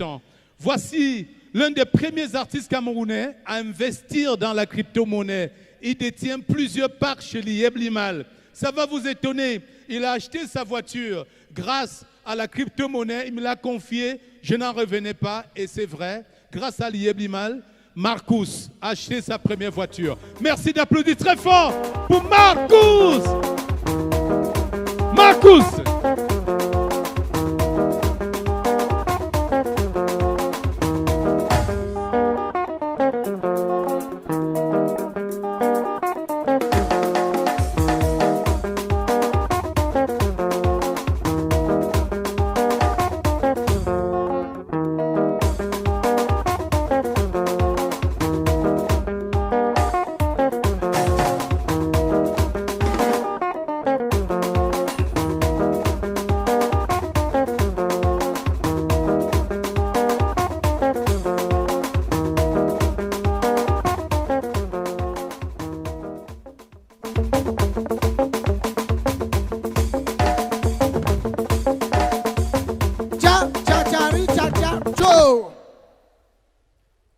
instant. Voici l'un des premiers artistes camerounais à investir dans la crypto-monnaie. Il détient plusieurs parts chez Lieb Limal. Ça va vous étonner. Il a acheté sa voiture grâce à la crypto-monnaie. Il me l'a confié. Je n'en revenais pas. Et c'est vrai. Grâce à Lieb Limal, Marcus a acheté sa première voiture. Merci d'applaudir très fort pour Marcus. Marcus.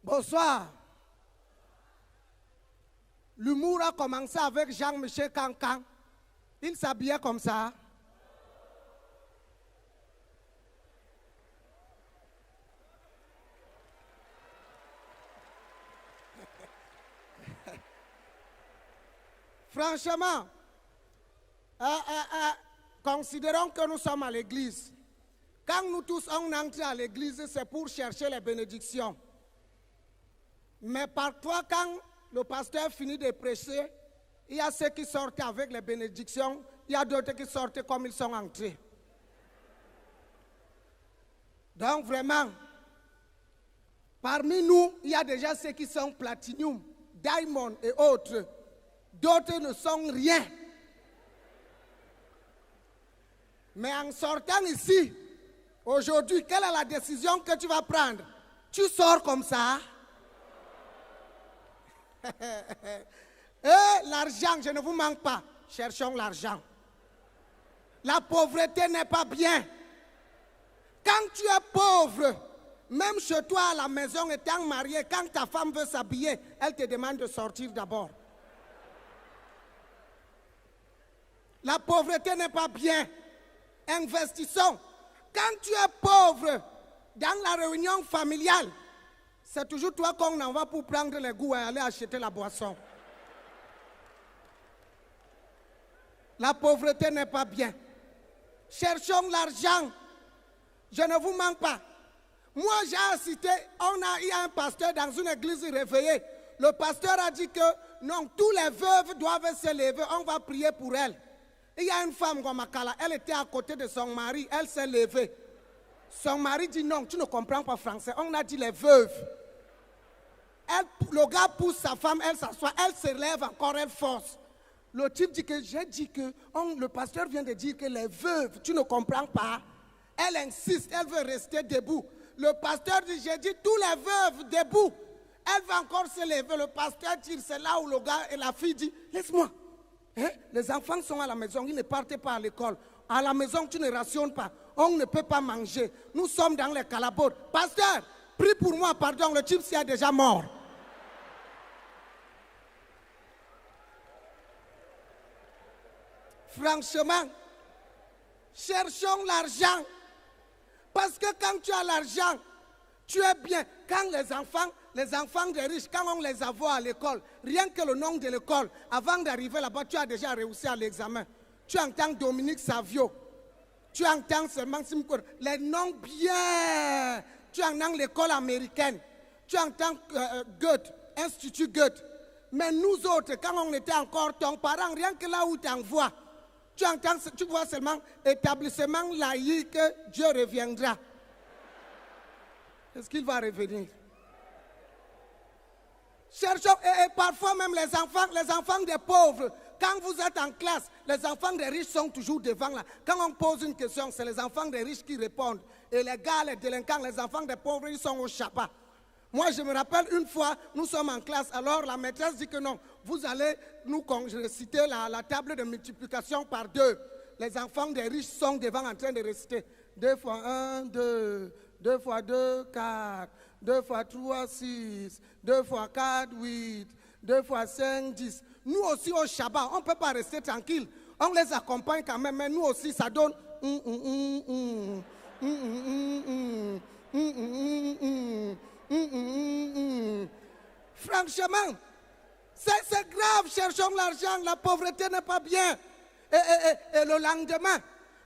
Bonsoir. L'humour a commencé avec Jean-Michel Cancan. Il s'habillait comme ça. Franchement, considérons que nous sommes à l'église. Quand nous tous on entre à l'église, c'est pour chercher les bénédictions. Mais parfois, quand le pasteur finit de prêcher, il y a ceux qui sortent avec les bénédictions, il y a d'autres qui sortent comme ils sont entrés. Donc vraiment, parmi nous, il y a déjà ceux qui sont platinum, diamond et autres. D'autres ne sont rien. Mais en sortant ici, aujourd'hui, quelle est la décision que tu vas prendre? Tu sors comme ça? L'argent, je ne vous manque pas. Cherchons l'argent. La pauvreté n'est pas bien. Quand tu es pauvre, même chez toi à la maison étant marié, quand ta femme veut s'habiller, elle te demande de sortir d'abord. La pauvreté n'est pas bien. Investissons. Quand tu es pauvre, dans la réunion familiale, c'est toujours toi qu'on envoie pour prendre les goûts et aller acheter la boisson. La pauvreté n'est pas bien. Cherchons l'argent. Je ne vous manque pas. Moi, j'ai assisté, il y a un pasteur dans une église réveillée. Le pasteur a dit que non, tous les veuves doivent se lever. On va prier pour elles. Il y a une femme, Gomakala, elle était à côté de son mari. Elle s'est levée. Son mari dit non, tu ne comprends pas français. On a dit les veuves. Le gars pousse sa femme, elle s'assoit, elle se lève encore, elle force. Le type dit que j'ai dit que le pasteur vient de dire que les veuves, tu ne comprends pas. Elle insiste, elle veut rester debout. Le pasteur dit, j'ai dit tous les veuves debout. Elle va encore se lever. Le pasteur tire, c'est là où le gars et la fille dit, laisse-moi. Hein? Les enfants sont à la maison, ils ne partent pas à l'école. À la maison, tu ne rationnes pas. On ne peut pas manger. Nous sommes dans les calabotes. Pasteur, prie pour moi, pardon, le type s'y est déjà mort. Franchement, cherchons l'argent. Parce que quand tu as l'argent, tu es bien. Quand les enfants des riches, quand on les voit à l'école, rien que le nom de l'école, avant d'arriver là-bas, tu as déjà réussi à l'examen. Tu entends Dominique Savio, tu entends seulement les noms bien. Tu entends l'école américaine, tu entends Goethe, Institut Goethe. Mais nous autres, quand on était encore ton parent, rien que là où tu envoies, tu entends, tu vois seulement établissement laïque, Dieu reviendra. Est-ce qu'il va revenir? Cherchons, et parfois même les enfants des pauvres, quand vous êtes en classe, les enfants des riches sont toujours devant là. Quand on pose une question, c'est les enfants des riches qui répondent. Et les gars, les délinquants, les enfants des pauvres, ils sont au chapas. Moi, je me rappelle une fois, nous sommes en classe, alors la maîtresse dit que non, vous allez nous réciter la table de multiplication par 2. Les enfants des riches sont devant en train de réciter. 2 fois 1, 2, 2 fois 2, 4. 2 fois 3, 6. 2 fois 4, 8. 2 fois 5, 10. Nous aussi au Shabbat, on ne peut pas rester tranquille. On les accompagne quand même, mais nous aussi ça donne... Franchement, c'est grave, cherchons l'argent, la pauvreté n'est pas bien. Et le lendemain,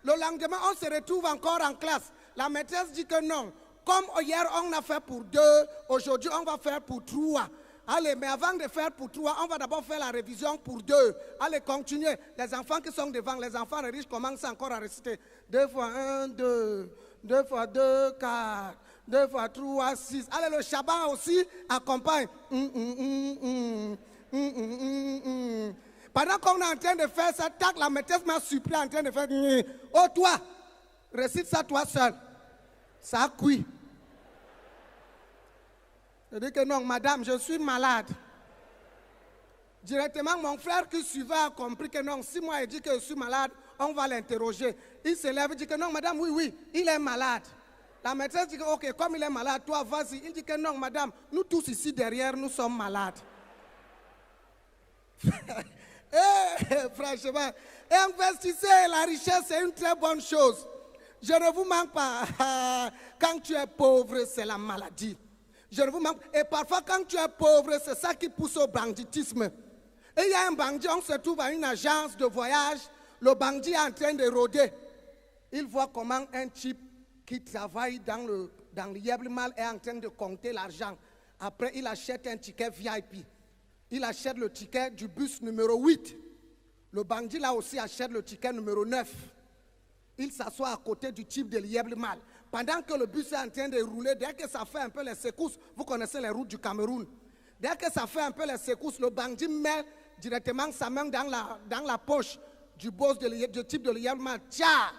on se retrouve encore en classe. La maîtresse dit que non. Comme hier, on a fait pour 2, aujourd'hui, on va faire pour 3. Allez, mais avant de faire pour 3, on va d'abord faire la révision pour 2. Allez, continuez. Les enfants qui sont devant, les enfants riches commencent encore à réciter. 2 fois 1, 2. 2 fois 2, 4. 2 fois 3, 6. Allez, le Shabbat aussi accompagne. Pendant qu'on est en train de faire ça, tac, la maîtresse m'a surpris en train de faire. Oh, toi, récite ça toi seul. Ça a cuit. Je dis que non, madame, je suis malade. Directement, mon frère qui suivait a compris que non, si moi il dit que je suis malade, on va l'interroger. Il se lève et dit que non, madame, oui, il est malade. La maîtresse dit que, ok, comme il est malade, toi, vas-y. Il dit que non, madame, nous tous ici derrière, nous sommes malades. Franchement, investissez, la richesse, c'est une très bonne chose. Je ne vous manque pas. Quand tu es pauvre, c'est la maladie. Je ne vous manque. Et parfois, quand tu es pauvre, c'est ça qui pousse au banditisme. Et il y a un bandit, on se trouve à une agence de voyage. Le bandit est en train de rôder. Il voit comment un type qui travaille dans le Yeblemal est en train de compter l'argent. Après, il achète un ticket VIP. Il achète le ticket du bus numéro 8. Le bandit là aussi achète le ticket numéro 9. Il s'assoit à côté du type de Yeblemal. Pendant que le bus est en train de rouler, dès que ça fait un peu les secousses, vous connaissez les routes du Cameroun. Dès que ça fait un peu les secousses, le bandit met directement sa main dans la poche du boss du type de Yeblemal. Tiens!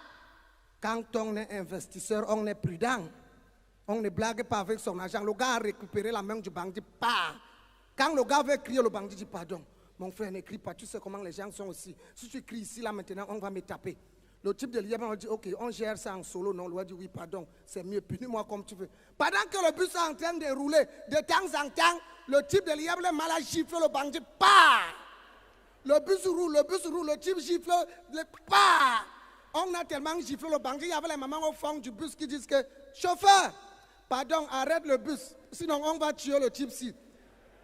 Quand on est investisseur, on est prudent. On ne blague pas avec son argent. Le gars a récupéré la main du bandit. Pas. Quand le gars veut crier, le bandit dit pardon. Mon frère, ne crie pas. Tu sais comment les gens sont aussi. Si tu cries ici, là maintenant, on va me taper. Le type de Lièvre, on dit ok, on gère ça en solo. Non, lui dit oui, pardon. C'est mieux. Punis-moi comme tu veux. Pendant que le bus est en train de rouler, de temps en temps, le type de Lièvre mal a giflé le bandit. Pas. Le bus roule, le type gifle. Pas. On a tellement giflé le bandit, il y avait les mamans au fond du bus qui disent que chauffeur, pardon, arrête le bus, sinon on va tuer le type-ci.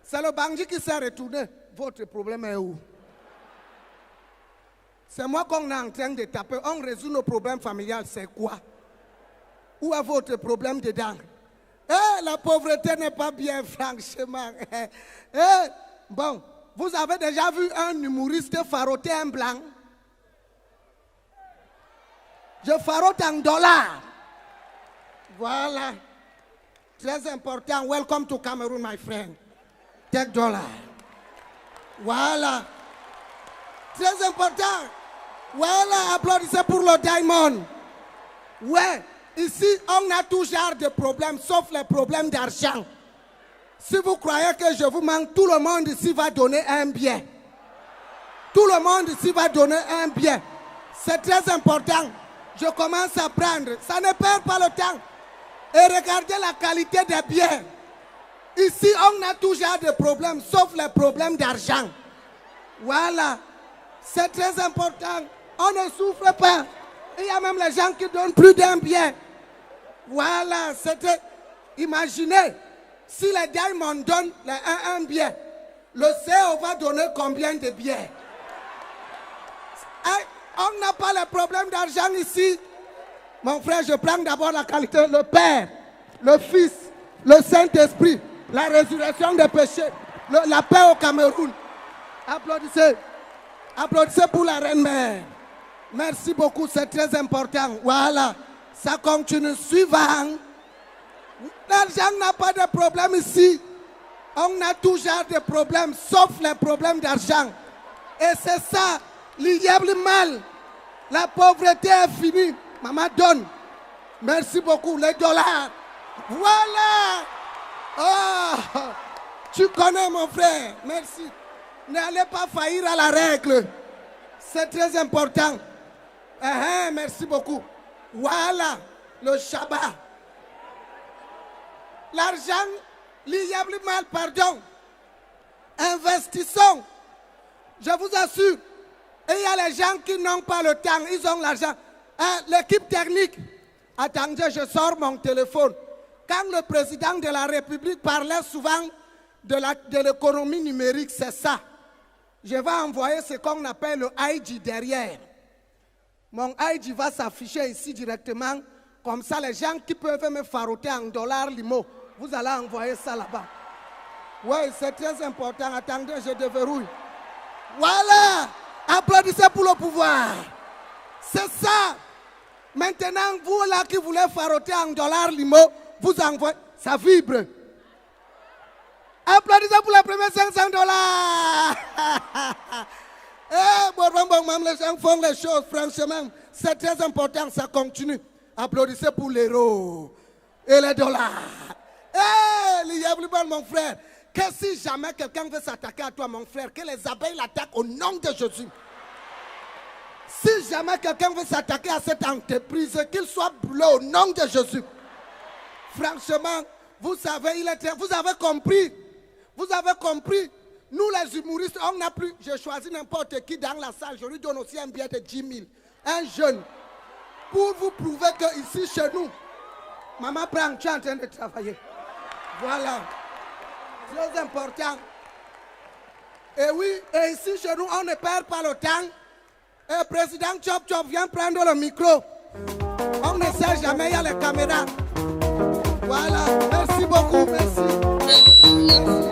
C'est le bandit qui s'est retourné. Votre problème est où? C'est moi qu'on est en train de taper. On résout nos problèmes familiales, c'est quoi? Où est votre problème dedans? La pauvreté n'est pas bien, franchement. Bon, vous avez déjà vu un humoriste faroter un blanc? Je farote en dollars. Voilà. Très important. Welcome to Cameroon, my friend. Take $. Voilà. Très important. Voilà. Applaudissez pour le diamond. Ouais. Ici, on a tout genre de problèmes, sauf les problèmes d'argent. Si vous croyez que je vous manque, tout le monde ici va donner un bien. Tout le monde ici va donner un bien. C'est très important. Je commence à prendre. Ça ne perd pas le temps. Et regardez la qualité des biens. Ici, on a tout genre de problèmes, sauf les problèmes d'argent. Voilà. C'est très important. On ne souffre pas. Il y a même les gens qui donnent plus d'un bien. Voilà. C'était... Imaginez, si les diamonds donnent un bien, le CEO va donner combien de biens? On n'a pas les problèmes d'argent ici. Mon frère, je prends d'abord la qualité. Le Père, le Fils, le Saint-Esprit, la résurrection des péchés, la paix au Cameroun. Applaudissez. Applaudissez pour la Reine-Mère. Merci beaucoup, c'est très important. Voilà, ça continue. Suivant. L'argent n'a pas de problème ici. On a tout genre de problèmes, sauf les problèmes d'argent. Et c'est ça. L'ignoble mal, la pauvreté est finie. Maman donne. Merci beaucoup, les dollars. Voilà. Oh, tu connais mon frère. Merci. N'allez pas faillir à la règle. C'est très important. Merci beaucoup. Voilà, le Shabbat. L'argent, liable mal, pardon. Investissons. Je vous assure. Et il y a les gens qui n'ont pas le temps, ils ont l'argent. L'équipe technique, attendez, je sors mon téléphone. Quand le président de la République parlait souvent de l'économie numérique, c'est ça. Je vais envoyer ce qu'on appelle le ID derrière. Mon ID va s'afficher ici directement. Comme ça, les gens qui peuvent me faroter en dollars limo, vous allez envoyer ça là-bas. Oui, c'est très important. Attendez, je déverrouille. Voilà! Applaudissez pour le pouvoir. C'est ça. Maintenant, vous là qui voulez faroter en dollars limo, vous envoyez. Ça vibre. Applaudissez pour les premiers $500. Les gens font les choses, franchement. C'est très important, ça continue. Applaudissez pour l'euro et les dollars. Mon frère, que si jamais quelqu'un veut s'attaquer à toi, mon frère, que les abeilles l'attaquent au nom de Jésus. Si jamais quelqu'un veut s'attaquer à cette entreprise, qu'il soit brûlé au nom de Jésus. Franchement, vous savez, vous avez compris. Vous avez compris. Nous, les humoristes, on n'a plus. J'ai choisi n'importe qui dans la salle. Je lui donne aussi un billet de 10 000. Un jeune. Pour vous prouver que ici, chez nous, maman prend, tu es en train de travailler. Voilà. Très important. Et oui, et ici, chez nous, on ne perd pas le temps. Et président Chop Chop vient prendre le micro. On ne sait jamais, il y a les caméras. Voilà. Merci beaucoup. Merci.